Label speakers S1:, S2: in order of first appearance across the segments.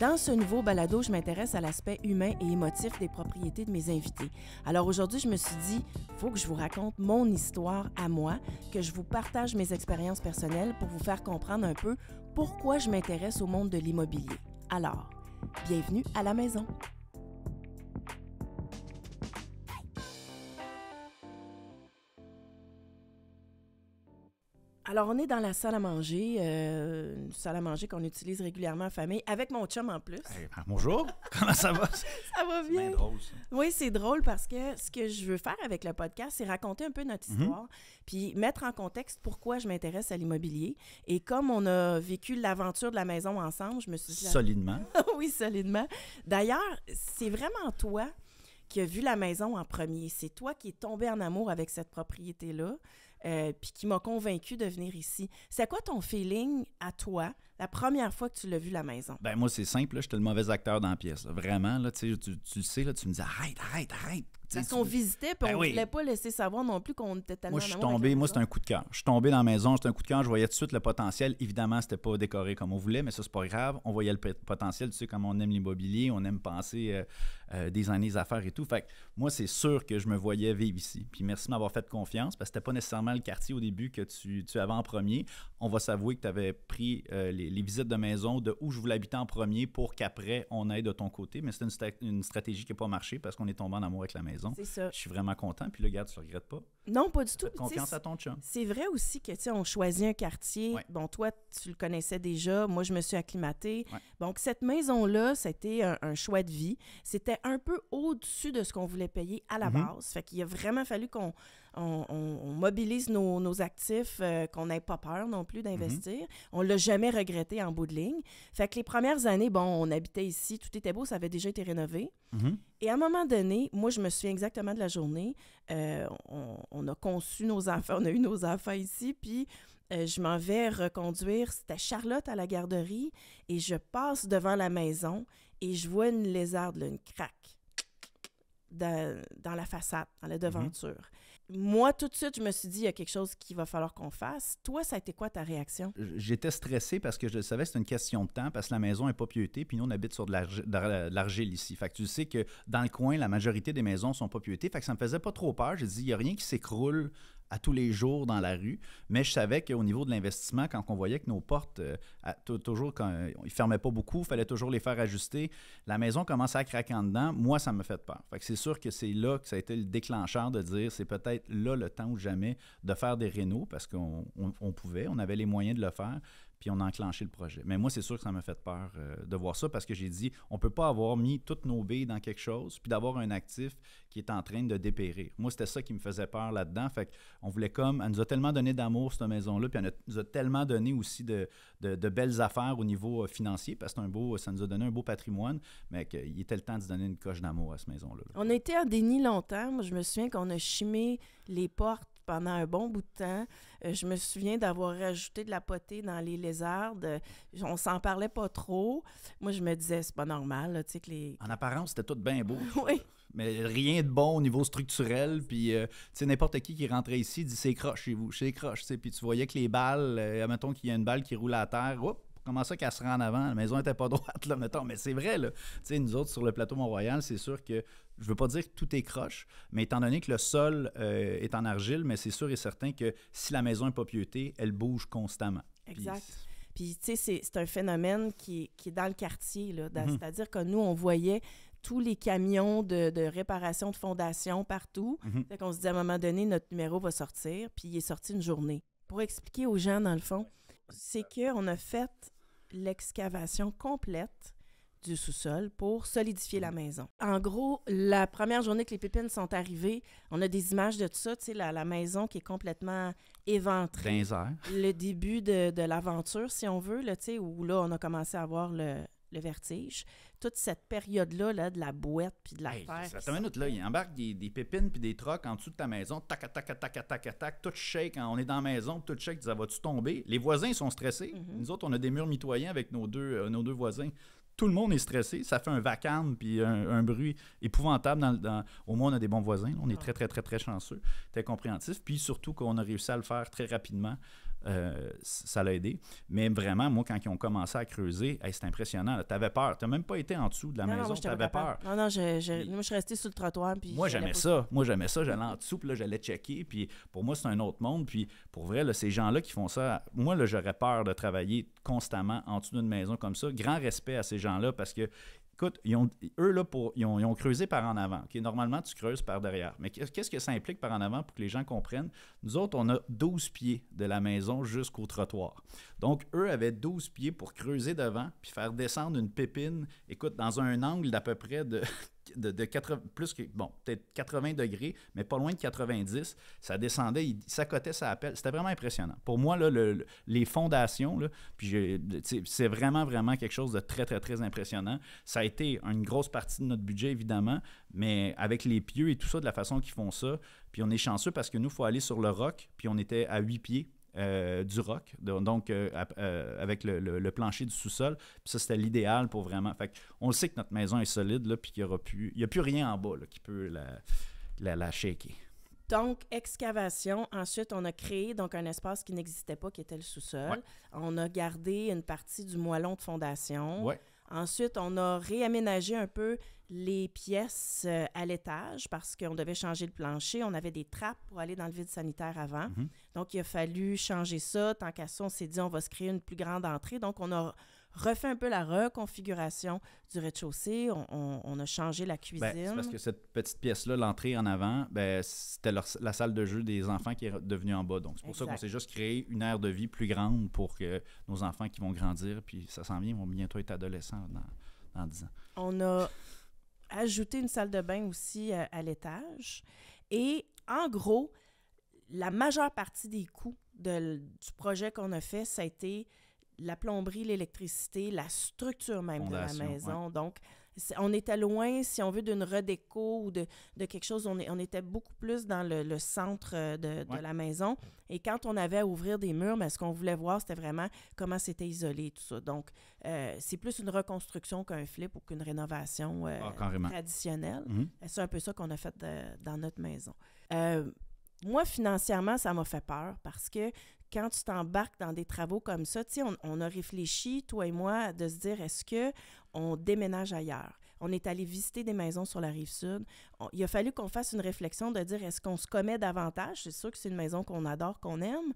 S1: Dans ce nouveau balado, je m'intéresse à l'aspect humain et émotif des propriétés de mes invités. Alors aujourd'hui, je me suis dit, il faut que je vous raconte mon histoire à moi, que je vous partage mes expériences personnelles pour vous faire comprendre un peu pourquoi je m'intéresse au monde de l'immobilier. Alors, bienvenue à la maison. Alors, on est dans la salle à manger, une salle à manger qu'on utilise régulièrement en famille, avec mon chum en plus.
S2: Hey, bonjour, comment ça va?
S1: Ça va bien.
S2: C'est bien drôle, ça.
S1: Oui, c'est drôle parce que ce que je veux faire avec le podcast, c'est raconter un peu notre histoire, puis mettre en contexte pourquoi je m'intéresse à l'immobilier. Et comme on a vécu l'aventure de la maison ensemble, je me suis dit...
S2: Solidement.
S1: Oui, solidement. D'ailleurs, c'est vraiment toi qui as vu la maison en premier. C'est toi qui es tombé en amour avec cette propriété-là, puis qui m'a convaincu de venir ici. C'est quoi ton feeling à toi, la première fois que tu l'as vu la maison?
S2: Ben moi, c'est simple, là, j'étais le mauvais acteur dans la pièce. Là. Vraiment, là, tu le sais, là, tu me dis arrête.
S1: Parce qu'on visitait, puis on ne voulait pas laisser savoir non plus qu'on était tellement
S2: moi, je suis tombé, moi, c'était un coup de cœur. Je suis tombé dans la maison, c'était un coup de cœur, je voyais tout de suite le potentiel. Évidemment, c'était pas décoré comme on voulait, mais ça, c'est pas grave. On voyait le potentiel, tu sais, comme on aime l'immobilier, on aime penser des années des affaires et tout. Fait que moi, c'est sûr que je me voyais vivre ici. Puis merci de m'avoir fait confiance, parce que c'était pas nécessairement le quartier au début que tu avais en premier. On va s'avouer que tu avais pris les visites de maison de où je voulais habiter en premier pour qu'après, on aille de ton côté. Mais c'était une stratégie qui n'a pas marché parce qu'on est tombé en amour avec la maison.
S1: C'est ça.
S2: Je suis vraiment content. Puis là, regarde, tu ne regrettes pas.
S1: Non, pas du tout.
S2: Fais confiance à ton chum.
S1: C'est vrai aussi que, tu sais, on choisit un quartier.
S2: Ouais.
S1: Bon, toi, tu le connaissais déjà. Moi, je me suis acclimatée.
S2: Ouais.
S1: Donc, cette maison-là, c'était un choix de vie. C'était un peu au-dessus de ce qu'on voulait payer à la base. Fait qu'il a vraiment fallu qu'on mobilise nos actifs, qu'on n'ait pas peur non plus d'investir. On ne l'a jamais regretté en bout de ligne. Fait que les premières années, bon, on habitait ici, tout était beau, ça avait déjà été rénové. Et à un moment donné, moi, je me souviens exactement de la journée. On a conçu nos enfants, on a eu nos enfants ici, puis je m'en vais reconduire. C'était Charlotte à la garderie, et je passe devant la maison et je vois une lézarde, là, une craque dans la façade, dans la devanture. Moi, tout de suite, je me suis dit, il y a quelque chose qu'il va falloir qu'on fasse. Toi, ça a été quoi ta réaction?
S2: J'étais stressé parce que je le savais, c'était une question de temps, parce que la maison n'est pas pieuetée, puis nous, on habite sur de l'argile ici. Fait que tu sais que dans le coin, la majorité des maisons sont pas pieuetées. Fait que ça me faisait pas trop peur. J'ai dit, il n'y a rien qui s'écroule à tous les jours dans la rue, mais je savais qu'au niveau de l'investissement, quand on voyait que nos portes, toujours, quand ils ne fermaient pas beaucoup, il fallait toujours les faire ajuster, la maison commençait à craquer en dedans, moi, ça me fait peur. Fait que c'est sûr que c'est là que ça a été le déclencheur de dire, c'est peut-être là le temps ou jamais de faire des rénos, parce qu'on pouvait, on avait les moyens de le faire, puis on a enclenché le projet. Mais moi, c'est sûr que ça m'a fait peur de voir ça, parce que j'ai dit, on ne peut pas avoir mis toutes nos billes dans quelque chose, puis d'avoir un actif qui est en train de dépérir. Moi, c'était ça qui me faisait peur là-dedans. Fait qu'on voulait elle nous a tellement donné d'amour, cette maison-là, puis elle nous a tellement donné aussi de belles affaires au niveau financier, parce que ça nous a donné un beau patrimoine, mais qu'il était le temps de donner une coche d'amour à cette maison-là.
S1: On a été en déni longtemps. Moi, je me souviens qu'on a chimé les portes pendant un bon bout de temps. Je me souviens d'avoir rajouté de la potée dans les lézardes. On s'en parlait pas trop. Moi, je me disais, c'est pas normal, là, tu sais, que les...
S2: En apparence, c'était tout bien beau.
S1: Oui.
S2: Mais rien de bon au niveau structurel. Puis, tu sais, n'importe qui rentrait ici dit, c'est croche chez vous, c'est croche. Puis tu voyais que les balles, mettons qu'il y a une balle qui roule à terre, comment ça qu'elle se rend en avant? La maison n'était pas droite, là, mettons. Mais c'est vrai, là. Tu sais, nous autres, sur le plateau Mont-Royal, c'est sûr que, je veux pas dire que tout est croche, mais étant donné que le sol est en argile, mais c'est sûr et certain que si la maison n'est pas pieuetée, elle bouge constamment.
S1: Exact. Puis, tu sais, c'est un phénomène qui est dans le quartier, là. C'est-à-dire que nous, on voyait tous les camions de réparation de fondation partout. Fait qu'on se dit, à un moment donné, notre numéro va sortir, puis il est sorti une journée. Pour expliquer aux gens, dans le fond, c'est qu'on a fait l'excavation complète du sous-sol pour solidifier la maison. En gros, la première journée que les pépines sont arrivées, on a des images de tout ça, tu sais, la maison qui est complètement éventrée. Le début de l'aventure, si on veut, là, tu sais, où là, on a commencé à avoir le vertige. Toute cette période-là, là, de la bouette puis de la terre.
S2: Attends une minute, là, il embarque des pépines puis des trocs en dessous de ta maison, tac, tac, tac, tac, tac, tout shake. Quand on est dans la maison, tout shake, ça va-tu tomber? Les voisins sont stressés. Nous autres, on a des murs mitoyens avec nos deux voisins. Tout le monde est stressé. Ça fait un vacarme puis un bruit épouvantable. Au moins, on a des bons voisins. On est très, très, très, très chanceux, très compréhensifs. Puis surtout qu'on a réussi à le faire très rapidement. ça l'a aidé. Mais vraiment, moi, quand ils ont commencé à creuser, hey, c'est impressionnant. Tu avais peur. Tu n'as même pas été en dessous de la maison, tu avais peur.
S1: Non, moi, je suis restée sur le trottoir. Puis
S2: moi, j'aimais ça. Moi, j'aimais ça. J'allais en dessous, puis là, j'allais checker. Puis pour moi, c'est un autre monde. Puis pour vrai, là, ces gens-là qui font ça, moi, là, j'aurais peur de travailler constamment en dessous d'une maison comme ça. Grand respect à ces gens-là parce que écoute, ils ont creusé par en avant. Okay? Normalement, tu creuses par derrière. Mais qu'est-ce que ça implique par en avant pour que les gens comprennent? Nous autres, on a 12 pieds de la maison jusqu'au trottoir. Donc, eux avaient 12 pieds pour creuser devant puis faire descendre une pépine, écoute, dans un angle d'à peu près de 80, plus que, bon, peut-être 80 degrés, mais pas loin de 90. Ça descendait, il s'accotait sa pelle. C'était vraiment impressionnant. Pour moi, là, les fondations, là, puis c'est vraiment, vraiment quelque chose de très, très, très impressionnant. Ça a été une grosse partie de notre budget, évidemment, mais avec les pieux et tout ça, de la façon qu'ils font ça, puis on est chanceux parce que nous, il faut aller sur le roc, puis on était à 8 pieds. Du roc, donc avec le plancher du sous-sol. Puis ça, c'était l'idéal pour vraiment... Fait on le sait que notre maison est solide, là, puis qu'il n'y a plus rien en bas là, qui peut la shaker.
S1: Donc, excavation. Ensuite, on a créé donc un espace qui n'existait pas, qui était le sous-sol.
S2: Ouais.
S1: On a gardé une partie du moellon de fondation.
S2: Ouais.
S1: Ensuite, on a réaménagé un peu les pièces à l'étage parce qu'on devait changer le plancher. On avait des trappes pour aller dans le vide sanitaire avant.
S2: Mm-hmm.
S1: Donc, il a fallu changer ça. Tant qu'à ça, on s'est dit on va se créer une plus grande entrée. Donc, on a refait un peu la reconfiguration du rez-de-chaussée. On a changé la cuisine.
S2: C'est parce que cette petite pièce-là, l'entrée en avant, c'était la salle de jeu des enfants qui est devenue en bas. Donc, c'est pour ça qu'on s'est juste créé une aire de vie plus grande pour que nos enfants qui vont grandir, puis ça s'en vient, vont bientôt être adolescents dans 10 ans.
S1: On a ajouté une salle de bain aussi à l'étage. Et en gros, la majeure partie des coûts du projet qu'on a fait, ça a été la plomberie, l'électricité, la structure même
S2: Fondation,
S1: de la maison.
S2: Ouais.
S1: Donc, on était loin, si on veut, d'une redéco ou de quelque chose. On était beaucoup plus dans le centre de la maison. Et quand on avait à ouvrir des murs, ce qu'on voulait voir, c'était vraiment comment c'était isolé, tout ça. Donc, c'est plus une reconstruction qu'un flip ou qu'une rénovation traditionnelle.
S2: Mm-hmm.
S1: C'est un peu ça qu'on a fait dans notre maison. Moi, financièrement, ça m'a fait peur parce que quand tu t'embarques dans des travaux comme ça, tu sais, on a réfléchi, toi et moi, de se dire, est-ce qu'on déménage ailleurs? On est allé visiter des maisons sur la Rive-Sud. Il a fallu qu'on fasse une réflexion de dire, est-ce qu'on se commet davantage? C'est sûr que c'est une maison qu'on adore, qu'on aime.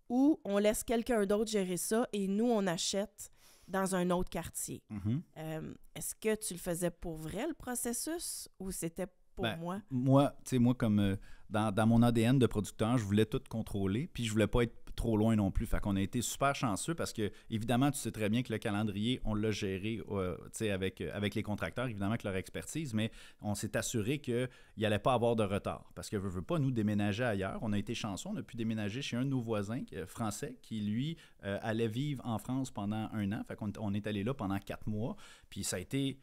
S1: Ou on laisse quelqu'un d'autre gérer ça et nous, on achète dans un autre quartier.
S2: Mm-hmm.
S1: Est-ce que tu le faisais pour vrai, le processus, ou c'était pour moi?
S2: Moi, comme dans mon ADN de producteur, je voulais tout contrôler, puis je voulais pas être trop loin non plus. Fait qu'on a été super chanceux parce que, évidemment, tu sais très bien que le calendrier, on l'a géré avec les contracteurs, évidemment, avec leur expertise, mais on s'est assuré qu'il n'allait pas avoir de retard. Parce que veut pas nous déménager ailleurs. On a été chanceux, on a pu déménager chez un de nos voisins français qui, lui, allait vivre en France pendant 1 an. Fait qu'on est allé là pendant 4 mois. Puis ça a été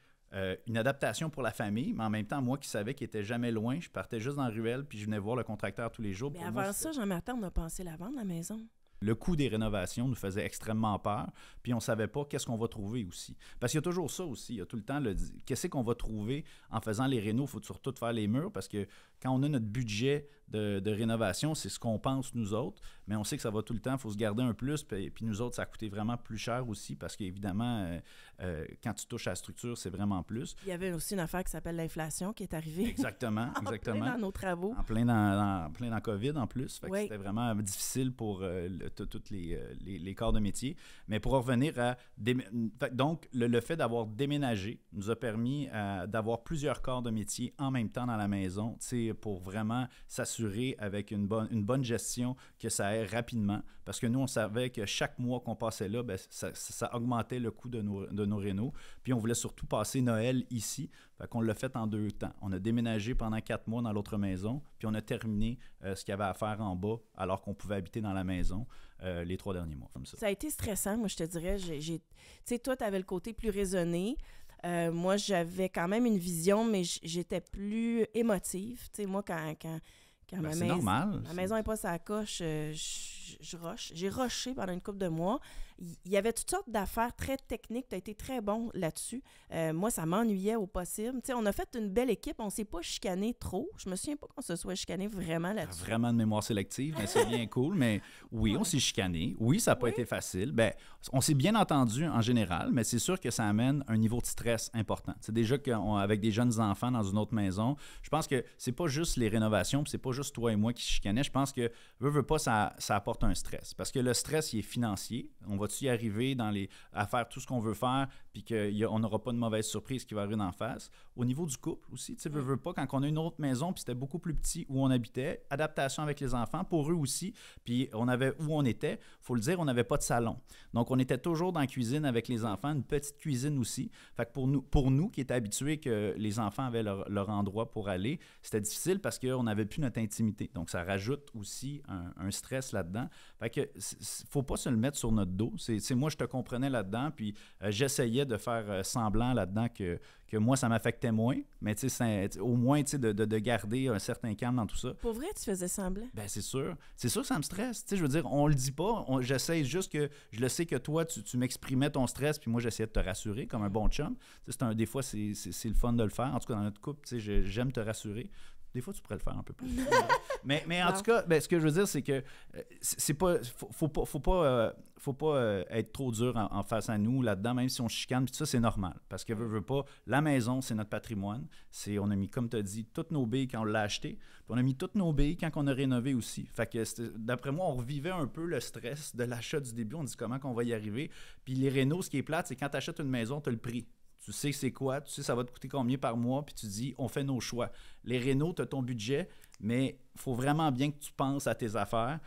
S2: une adaptation pour la famille, mais en même temps, moi qui savais qu'il n'était jamais loin, je partais juste dans la ruelle puis je venais voir le contracteur tous les jours.
S1: Mais avant ça, Jean-Martin, on a pensé la vendre, la maison.
S2: Le coût des rénovations nous faisait extrêmement peur, puis on ne savait pas qu'est-ce qu'on va trouver aussi. Parce qu'il y a toujours ça aussi, il y a tout le temps qu'est-ce qu'on va trouver en faisant les rénaux, il faut surtout faire les murs, parce que quand on a notre budget de rénovation, c'est ce qu'on pense nous autres, mais on sait que ça va tout le temps, il faut se garder un plus, puis nous autres, ça a coûté vraiment plus cher aussi, parce qu'évidemment, quand tu touches à la structure, c'est vraiment plus.
S1: Il y avait aussi une affaire qui s'appelle l'inflation qui est arrivée.
S2: Exactement.
S1: En plein dans nos travaux.
S2: En plein dans COVID en plus, fait que c'était vraiment difficile pour tous les corps de métier. Mais pour revenir à... Donc, le fait d'avoir déménagé nous a permis d'avoir plusieurs corps de métier en même temps dans la maison, pour vraiment s'assurer avec une bonne gestion que ça aille rapidement. Parce que nous, on savait que chaque mois qu'on passait là, ça augmentait le coût de nos rénaux. Puis on voulait surtout passer Noël ici. Fait qu'on l'a fait en 2 temps. On a déménagé pendant 4 mois dans l'autre maison, puis on a terminé ce qu'il y avait à faire en bas alors qu'on pouvait habiter dans la maison les 3 derniers mois. Comme ça.
S1: Ça a été stressant, moi, je te dirais. Tu sais, toi, tu avais le côté plus raisonné. Moi, j'avais quand même une vision, mais j'étais plus émotive. Tu sais, moi, quand ma maison n'est pas sa coche, je rush. J'ai rushé pendant une couple de mois. Il y avait toutes sortes d'affaires très techniques. Tu as été très bon là-dessus. Moi, ça m'ennuyait au possible. Tu sais, on a fait une belle équipe. On s'est pas chicané trop. Je me souviens pas qu'on se soit chicané vraiment là-dessus.
S2: Vraiment de mémoire sélective, mais c'est bien cool. Mais oui, on s'est chicané. Oui, ça n'a pas été facile. Ben, on s'est bien entendu en général, mais c'est sûr que ça amène un niveau de stress important. C'est déjà qu'avec des jeunes enfants dans une autre maison, je pense que c'est pas juste les rénovations, puis c'est pas juste toi et moi qui chicanais. Je pense que, veux pas, ça apporte un stress. Parce que le stress, il est financier. On va-tu y arriver à faire tout ce qu'on veut faire, puis qu'on n'aura pas de mauvaise surprise qui va arriver d'en face. Au niveau du couple aussi, tu sais, veux pas, quand on a une autre maison, puis c'était beaucoup plus petit où on habitait, adaptation avec les enfants, pour eux aussi, puis on avait où on était, faut le dire, on n'avait pas de salon. Donc, on était toujours dans la cuisine avec les enfants, une petite cuisine aussi. Fait que pour nous qui étaient habitués que les enfants avaient leur endroit pour aller, c'était difficile parce qu'on n'avait plus notre intimité. Donc, ça rajoute aussi un stress là-dedans. Fait que faut pas se le mettre sur notre dos. Moi, je te comprenais là-dedans, puis j'essayais de faire semblant là-dedans que moi, ça m'affectait moins, mais au moins de garder un certain calme dans tout ça.
S1: Pour vrai, tu faisais semblant?
S2: Bien, c'est sûr. C'est sûr que ça me stresse. Je veux dire, on le dit pas. J'essaie juste que je le sais que toi, tu m'exprimais ton stress, puis moi, j'essayais de te rassurer comme un bon chum. Des fois, c'est le fun de le faire. En tout cas, dans notre couple, j'aime te rassurer. Des fois, tu pourrais le faire un peu plus. mais en tout cas, ce que je veux dire, c'est que c'est pas, faut pas être trop dur en face à nous là-dedans, même si on chicane. Puis ça, c'est normal. Parce que veut pas, la maison, c'est notre patrimoine. On a mis, comme tu as dit, toutes nos billes quand on l'a acheté. Puis on a mis toutes nos billes quand on a rénové aussi. Fait que d'après moi, on revivait un peu le stress de l'achat du début. On dit comment qu'on va y arriver. Puis les rénaux, ce qui est plate, c'est quand tu achètes une maison, tu as le prix. Tu sais c'est quoi, tu sais ça va te coûter combien par mois, puis tu dis, on fait nos choix. Les rénaux, tu as ton budget, mais il faut vraiment bien que tu penses à tes affaires,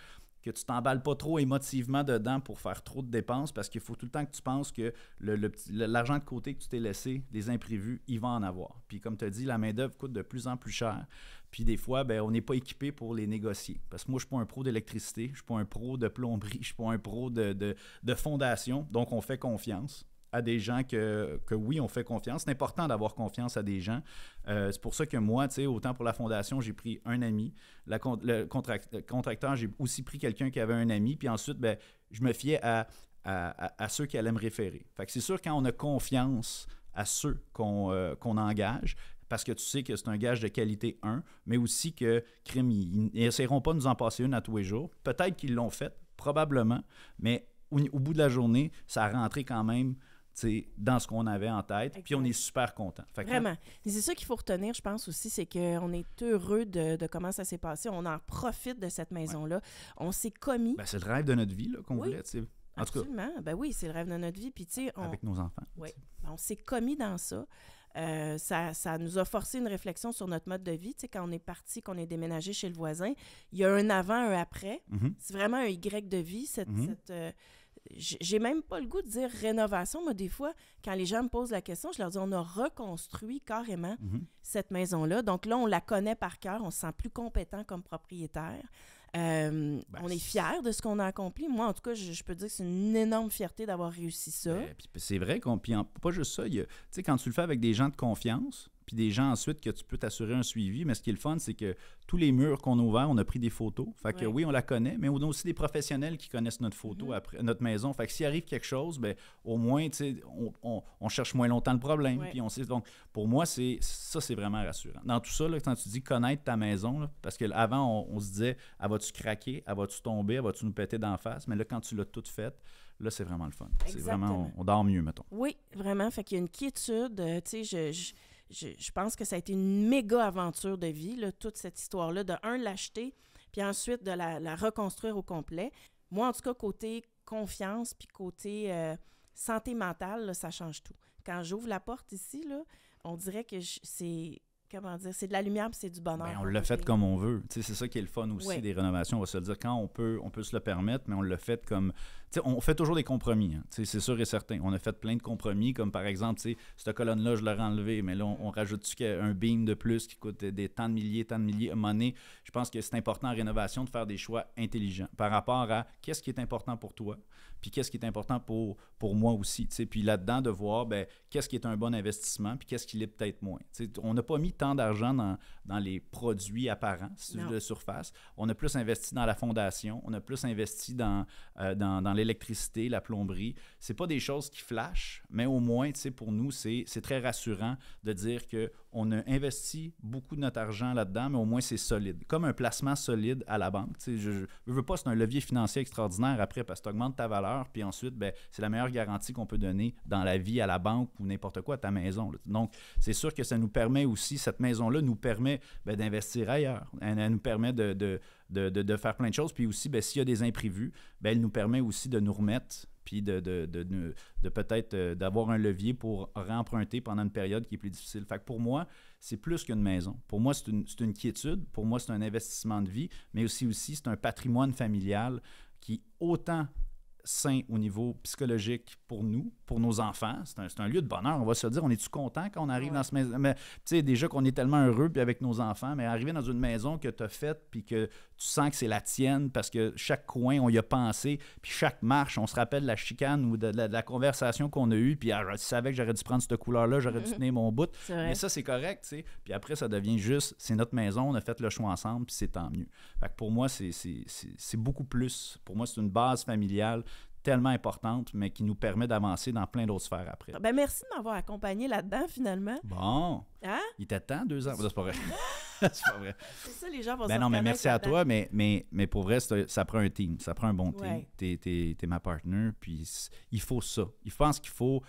S2: que tu t'emballes pas trop émotivement dedans pour faire trop de dépenses, parce qu'il faut tout le temps que tu penses que l'argent de côté que tu t'es laissé, les imprévus, il va en avoir. Puis comme tu as dit, la main-d'œuvre coûte de plus en plus cher. Puis des fois, on n'est pas équipé pour les négocier. Parce que moi, je ne suis pas un pro d'électricité, je ne suis pas un pro de plomberie, je ne suis pas un pro de fondation, donc on fait confiance à des gens que oui, on fait confiance. C'est important d'avoir confiance à des gens. C'est pour ça que moi, autant pour la fondation, j'ai pris un ami. Le contracteur, j'ai aussi pris quelqu'un qui avait un ami. Puis ensuite, je me fiais à ceux qui allaient me référer. Fait que c'est sûr, quand on a confiance à ceux qu'on engage, parce que tu sais que c'est un gage de qualité 1, mais aussi que, crime, ils n'essaieront pas de nous en passer une à tous les jours. Peut-être qu'ils l'ont fait, probablement, mais au bout de la journée, ça a rentré quand même dans ce qu'on avait en tête, exact. Puis on est super content.
S1: Vraiment. Et c'est ça qu'il faut retenir, je pense aussi, c'est qu'on est heureux de comment ça s'est passé. On en profite de cette maison-là. Ouais. On s'est commis.
S2: C'est le rêve de notre vie là, qu'on voulait.
S1: En absolument. Tout cas, oui, c'est le rêve de notre vie. Puis,
S2: avec nos enfants.
S1: Oui. On s'est commis dans ça. Ça nous a forcé une réflexion sur notre mode de vie. Quand on est parti, qu'on est déménagé chez le voisin, il y a un avant, un après. Mm-hmm. C'est vraiment un Y de vie, j'ai même pas le goût de dire rénovation. Moi, des fois, quand les gens me posent la question, je leur dis on a reconstruit carrément cette maison-là. Donc là, on la connaît par cœur. On se sent plus compétent comme propriétaire. On est fiers de ce qu'on a accompli. Moi, en tout cas, je peux dire que c'est une énorme fierté d'avoir réussi ça.
S2: Puis c'est vrai pas juste ça. Quand tu le fais avec des gens de confiance, puis des gens ensuite que tu peux t'assurer un suivi, mais ce qui est le fun, c'est que tous les murs qu'on a ouverts, on a pris des photos. Fait que oui, on la connaît, mais on a aussi des professionnels qui connaissent notre photo, après, notre maison. Fait que s'il arrive quelque chose, au moins, on cherche moins longtemps le problème. Puis on sait. Donc, pour moi, c'est vraiment rassurant. Dans tout ça, là, quand tu dis connaître ta maison, là, parce qu'avant, on se disait, vas-tu craquer, vas-tu tomber, vas-tu nous péter d'en face? Mais là, quand tu l'as toute faite, là, c'est vraiment le fun. Exactement. C'est vraiment, on dort mieux, mettons.
S1: Oui, vraiment. Fait qu'il y a une quiétude. Je pense que ça a été une méga aventure de vie, là, toute cette histoire-là, de l'acheter, puis ensuite de la reconstruire au complet. Moi, en tout cas, côté confiance, puis côté santé mentale, là, ça change tout. Quand j'ouvre la porte ici, là, on dirait que c'est de la lumière puis c'est du bonheur.
S2: On l'a fait comme on veut. C'est ça qui est le fun aussi des rénovations. On va se le dire, quand on peut se le permettre, mais on l'a fait comme... on fait toujours des compromis. Hein. C'est sûr et certain. On a fait plein de compromis, comme par exemple, cette colonne-là, je l'aurais enlevée, mais là, on rajoute un beam de plus qui coûte des tant de milliers. À un moment donné, je pense que c'est important en rénovation de faire des choix intelligents par rapport à qu'est-ce qui est important pour toi, puis qu'est-ce qui est important pour moi aussi. Puis là-dedans, de voir qu'est-ce qui est un bon investissement, puis qu'est-ce qui l'est peut-être moins. On n'a pas mis tant d'argent dans les produits apparents, de surface. On a plus investi dans la fondation, on a plus investi dans l'électricité, la plomberie. C'est pas des choses qui flashent, mais au moins, tu sais, pour nous, c'est très rassurant de dire qu'on a investi beaucoup de notre argent là-dedans, mais au moins c'est solide. Comme un placement solide à la banque. Tu sais, je veux pas, c'est un levier financier extraordinaire après parce que tu augmentes ta valeur, puis ensuite, ben, c'est la meilleure garantie qu'on peut donner dans la vie à la banque ou n'importe quoi à ta maison. Là. Donc, c'est sûr que ça nous permet aussi, cette maison-là nous permet d'investir ailleurs. Elle nous permet de faire plein de choses. Puis aussi, ben, s'il y a des imprévus, ben, elle nous permet aussi de nous remettre puis de peut-être d'avoir un levier pour réemprunter pendant une période qui est plus difficile. Fait que pour moi, c'est plus qu'une maison. Pour moi, c'est une quiétude. Pour moi, c'est un investissement de vie, mais aussi c'est un patrimoine familial qui autant sain au niveau psychologique pour nous, pour nos enfants. C'est un lieu de bonheur. On va se dire, on est-tu content quand on arrive dans ce maison? Mais tu sais, déjà qu'on est tellement heureux puis avec nos enfants, mais arriver dans une maison que tu as faite puis que tu sens que c'est la tienne parce que chaque coin, on y a pensé, puis chaque marche, on se rappelle de la chicane ou de la conversation qu'on a eue, puis je savais que j'aurais dû prendre cette couleur-là, j'aurais dû tenir mon bout. Mais ça, c'est correct, tu sais. Puis après, ça devient juste, c'est notre maison, on a fait le choix ensemble, puis c'est tant mieux. Fait que pour moi, c'est beaucoup plus. Pour moi, c'est une base familiale tellement importante, mais qui nous permet d'avancer dans plein d'autres sphères après.
S1: Ben merci de m'avoir accompagné là-dedans, finalement.
S2: Bon.
S1: Hein?
S2: Il était temps, 2 ans? C'est pas vrai. C'est pas vrai.
S1: C'est ça, les gens vont
S2: non, mais merci à toi, mais pour vrai, ça prend un team. Ça prend un bon team.
S1: Ouais.
S2: T'es ma partner, puis il faut ça. Je pense qu'il faut...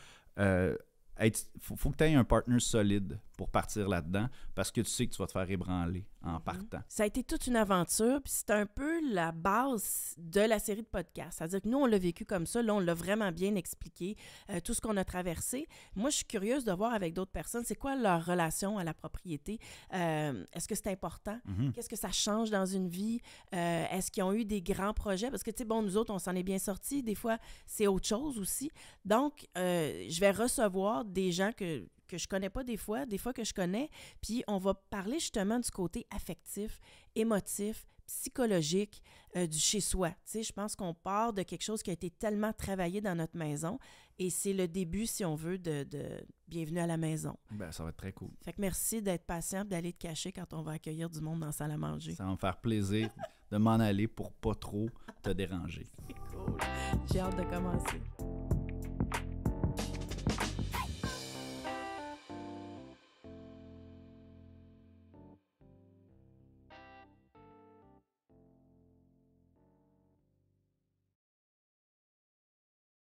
S2: faut que tu aies un partner solide pour partir là-dedans parce que tu sais que tu vas te faire ébranler en partant.
S1: Ça a été toute une aventure, puis c'est un peu la base de la série de podcasts. C'est-à-dire que nous, on l'a vécu comme ça. Là, on l'a vraiment bien expliqué, tout ce qu'on a traversé. Moi, je suis curieuse de voir avec d'autres personnes, c'est quoi leur relation à la propriété? Est-ce que c'est important? Qu'est-ce que ça change dans une vie? Est-ce qu'ils ont eu des grands projets? Parce que, tu sais, bon, nous autres, on s'en est bien sortis. Des fois, c'est autre chose aussi. Donc, je vais recevoir des gens que je connais pas des fois que je connais, puis on va parler justement du côté affectif, émotif, psychologique du chez-soi. Tu sais, je pense qu'on part de quelque chose qui a été tellement travaillé dans notre maison et c'est le début, si on veut, de Bienvenue à la maison.
S2: Ben, ça va être très cool.
S1: Fait que merci d'être patient, d'aller te cacher quand on va accueillir du monde dans la salle à manger.
S2: Ça va me faire plaisir de m'en aller pour pas trop te déranger.
S1: C'est cool. J'ai hâte de commencer.